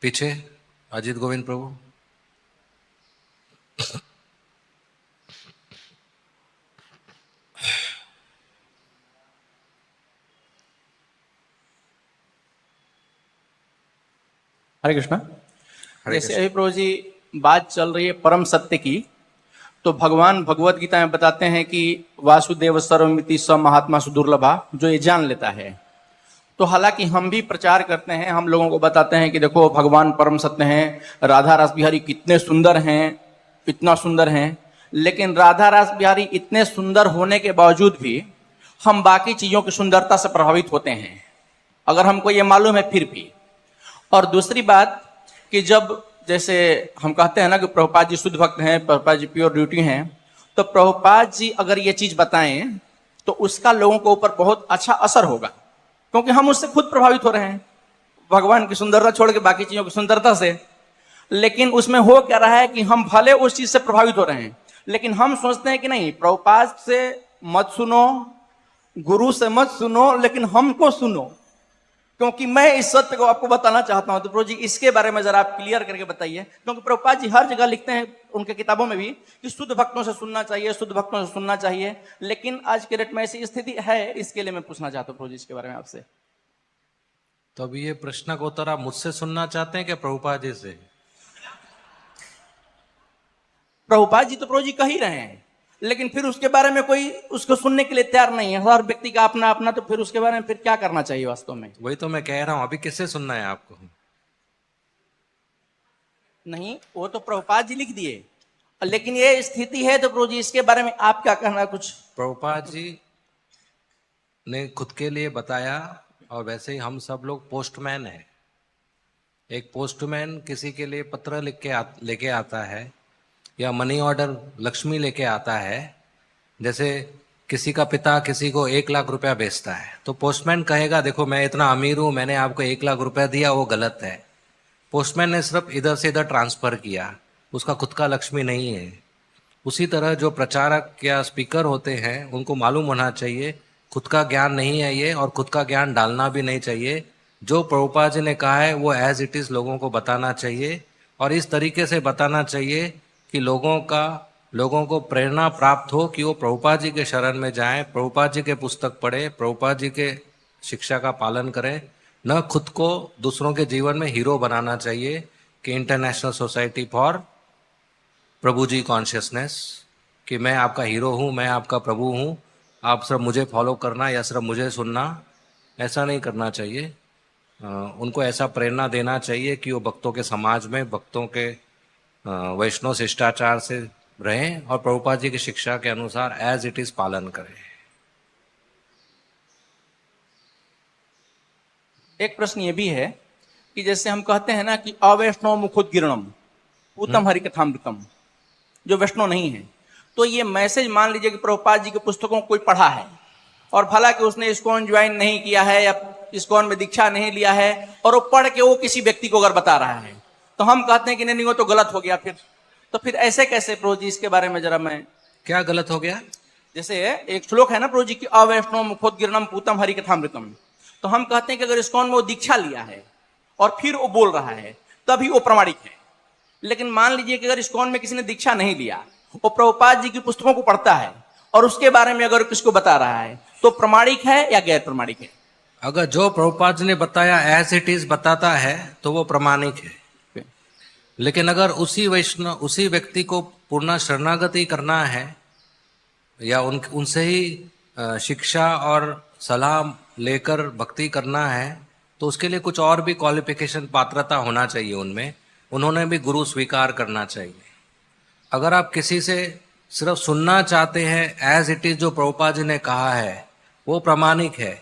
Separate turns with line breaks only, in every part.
पीछे अजीत गोविंद प्रभु।
हरे कृष्णा।
हरे
जैसे
कृष्ण।
अभी प्रभु जी बात चल रही है परम सत्य की, तो भगवान भगवत गीता में बताते हैं कि वासुदेव सर्वमिति स महात्मा सुदुर्लभा, जो ये जान लेता है। तो हालांकि हम भी प्रचार करते हैं, हम लोगों को बताते हैं कि देखो भगवान परम सत्य हैं, राधा रास बिहारी कितने सुंदर हैं, इतना सुंदर हैं। लेकिन राधा रास बिहारी इतने सुंदर होने के बावजूद भी हम बाकी चीजों की सुंदरता से प्रभावित होते हैं, अगर हमको ये मालूम है फिर भी। और दूसरी बात कि जब जैसे हम कहते हैं ना कि प्रभुपाद जी शुद्ध भक्त हैं, प्रभुपाद जी प्योर ड्यूटी हैं, तो प्रभुपाद जी अगर ये चीज बताएं तो उसका लोगों के ऊपर बहुत अच्छा असर होगा, क्योंकि हम उससे खुद प्रभावित हो रहे हैं, भगवान की सुंदरता छोड़ के बाकी चीजों की सुंदरता से। लेकिन उसमें हो क्या रहा है कि हम भले उस चीज से प्रभावित हो रहे हैं, लेकिन हम सोचते हैं कि नहीं, प्रभुपाद से मत सुनो, गुरु से मत सुनो, लेकिन हमको सुनो, क्योंकि मैं इस सत्य को आपको बताना चाहता हूं। तो प्रभु जी इसके बारे में जरा आप क्लियर करके बताइए, क्योंकि प्रभुपाद जी हर जगह लिखते हैं उनके किताबों में भी कि शुद्ध भक्तों से सुनना चाहिए, शुद्ध भक्तों से सुनना चाहिए। लेकिन आज के डेट में ऐसी स्थिति है, इसके लिए मैं पूछना चाहता हूं प्रभु जी इसके बारे में आपसे।
तो अब ये प्रश्न का उत्तर आप मुझसे सुनना चाहते हैं क्या प्रभुपाद जी से?
प्रभुपाद जी तो प्रभु जी कह ही रहे हैं, लेकिन फिर उसके बारे में कोई उसको सुनने के लिए तैयार नहीं है, हर व्यक्ति का अपना अपना। तो फिर उसके बारे में फिर क्या करना चाहिए वास्तव में?
वही तो मैं कह रहा हूं, अभी किससे सुनना है आपको?
नहीं, वो तो प्रभुपाद जी लिख दिए, लेकिन ये स्थिति है तो प्रभु जी इसके बारे में आप क्या कहना है कुछ?
प्रभुपाद जी ने खुद के लिए बताया, और वैसे ही हम सब लोग पोस्टमैन हैं। एक पोस्टमैन किसी के लिए पत्र लेके आता है, या मनी ऑर्डर लक्ष्मी लेके आता है। जैसे किसी का पिता किसी को 1 लाख रुपया भेजता है, तो पोस्टमैन कहेगा देखो मैं इतना अमीर हूं, मैंने आपको 1 लाख रुपया दिया, वो गलत है। पोस्टमैन ने सिर्फ इधर से इधर ट्रांसफर किया, उसका खुद का लक्ष्मी नहीं है। उसी तरह जो प्रचारक या स्पीकर होते हैं उनको मालूम होना चाहिए खुद का ज्ञान नहीं है ये, और खुद का ज्ञान डालना भी नहीं चाहिए। जो प्रभुपाद जी ने कहा है वो एज इट इज लोगों को बताना चाहिए, और इस तरीके से बताना चाहिए कि लोगों को प्रेरणा प्राप्त हो कि वो प्रभुपाद जी के शरण में जाएं, प्रभुपाद जी के पुस्तक पढ़े, प्रभुपाद जी के शिक्षा का पालन करें। न खुद को दूसरों के जीवन में हीरो बनाना चाहिए कि international society for Prabhu ji consciousness, कि मैं आपका हीरो हूँ, मैं आपका प्रभु हूँ, आप सिर्फ मुझे फॉलो करना या सिर्फ मुझे सुनना, ऐसा नहीं करना चाहिए। उनको ऐसा प्रेरणा देना चाहिए कि वो भक्तों के समाज में, भक्तों के वैष्णव शिष्टाचार से रहें, और प्रभुपाद जी की शिक्षा के अनुसार एज इट इज पालन करें।
एक प्रश्न ये भी है कि जैसे हम कहते हैं ना कि अवैष्णव मुखोद्गीर्णम पूतम हरिकथामृतम, जो वैष्णव नहीं है, तो ये मैसेज मान लीजिए कि प्रभुपाद जी के पुस्तकों को कोई पढ़ा है, और भला कि उसने इस्कॉन ज्वाइन नहीं किया है या इस्कॉन में दीक्षा नहीं लिया है, और वो पढ़ के वो किसी व्यक्ति को अगर बता रहा है, तो हम कहते हैं कि नहीं वो तो गलत हो गया। फिर ऐसे कैसे प्रभु जी, इसके बारे में जरा मैं।
क्या गलत हो गया?
जैसे एक श्लोक है ना प्रभु जी की, अवैष्णव मुखोद्गीर्णम पूतम हरिकथामृतम, तो हम कहते हैं कि अगर इस्कॉन में वो दीक्षा लिया है और फिर वो बोल रहा है तभी वो प्रमाणिक है। लेकिन मान लीजिए कि अगर इस्कॉन में किसी ने दीक्षा नहीं लिया, वो प्रभुपाद जी की पुस्तकों को पढ़ता है और उसके बारे में अगर किसको बता रहा है, तो प्रमाणिक है या गैर प्रमाणिक है?
अगर जो प्रभुपाद जी ने बताया एज इट इज बताता है तो वो प्रमाणिक है। लेकिन अगर उसी व्यक्ति को पूर्ण शरणागति करना है, या उनसे ही शिक्षा और सलाह लेकर भक्ति करना है, तो उसके लिए कुछ और भी क्वालिफिकेशन, पात्रता होना चाहिए उनमें। उन्होंने भी गुरु स्वीकार करना चाहिए। अगर आप किसी से सिर्फ सुनना चाहते हैं एज इट इज जो प्रभुपाद जी ने कहा है, वो प्रमाणिक है।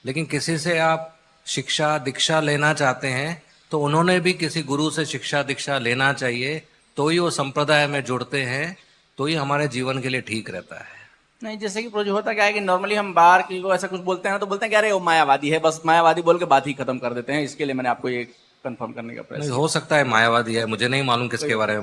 लेकिन किसी से आप शिक्षा दीक्षा लेना चाहते हैं तो उन्होंने भी किसी गुरु से शिक्षा दीक्षा लेना चाहिए, तो ही वो संप्रदाय में जुड़ते हैं, तो ही हमारे जीवन के लिए ठीक रहता है।
नहीं, जैसे कि प्रोजेक्ट होता क्या है कि नॉर्मली हम बाहर की को ऐसा कुछ बोलते हैं ना, तो बोलते हैं कि अरे वो मायावादी है, बस मायावादी बोल के बात ही खत्म कर देते हैं। इसके लिए मैंने आपको ये कंफर्म करने का प्रयास
नहीं,
किया।
हो सकता है मायावादी है, मुझे नहीं मालूम किसके बारे में